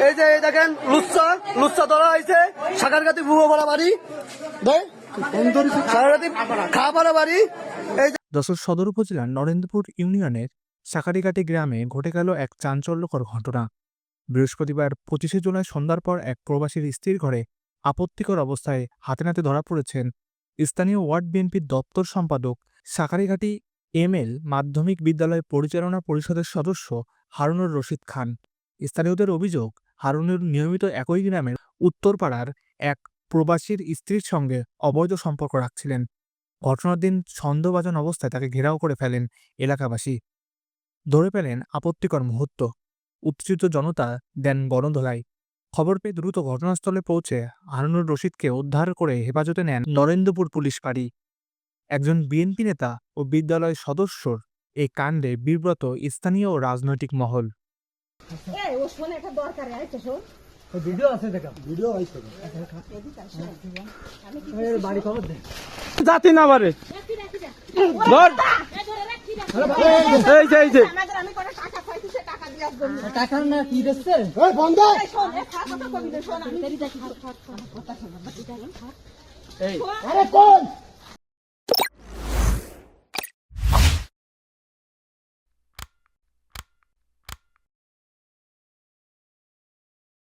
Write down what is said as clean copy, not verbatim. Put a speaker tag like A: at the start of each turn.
A: এই যে দেখেন লুচ্চা ধরা হয়েছে সাকারগাতি বুড়োপাড়া বাড়ি খাপাড়া বাড়ি।
B: যশোর সদর উপজেলার নরেন্দ্রপুর ইউনিয়নের সাকারিঘাটি গ্রামে ঘটে গেল এক চাঞ্চল্যকর ঘটনা। বৃহস্পতিবার 25শে জুলাই সন্ধ্যার পর এক প্রবাসীর স্ত্রীর ঘরে আপত্তিকর অবস্থায় হাতে নাতে ধরা পড়েছেন স্থানীয় ওয়ার্ড বিএনপির দপ্তর সম্পাদক, সাকারিঘাটি এমএল মাধ্যমিক বিদ্যালয় পরিচালনা পরিষদের সদস্য হারুনুর রশিদ খান। স্থানীয়দের অভিযোগ, হারুনুর নিয়মিত একই গ্রামের উত্তরপাড়ার এক প্রবাসীর স্ত্রীর সঙ্গে অবৈধ সম্পর্ক রাখছিলেন। ঘটনার দিন সন্দেহভাজন অবস্থায় তাকে ঘেরাও করে ফেলেন এলাকাবাসী। ধরে পেলেন আপত্তিকর মুহূর্ত। উত্তেজিত জনতা দেন গণধোলাই। খবর পেয়ে দ্রুত ঘটনাস্থলে পৌঁছে হারুনুর রশিদকে উদ্ধার করে হেফাজতে নেন নরেন্দ্রপুর পুলিশ ফাঁড়ি। একজন বিএনপি নেতা ও বিদ্যালয় সদস্যর এই কাণ্ডে বিব্রত স্থানীয় ও রাজনৈতিক মহল।
C: জাতি না পারে টাকা না কি দিচ্ছে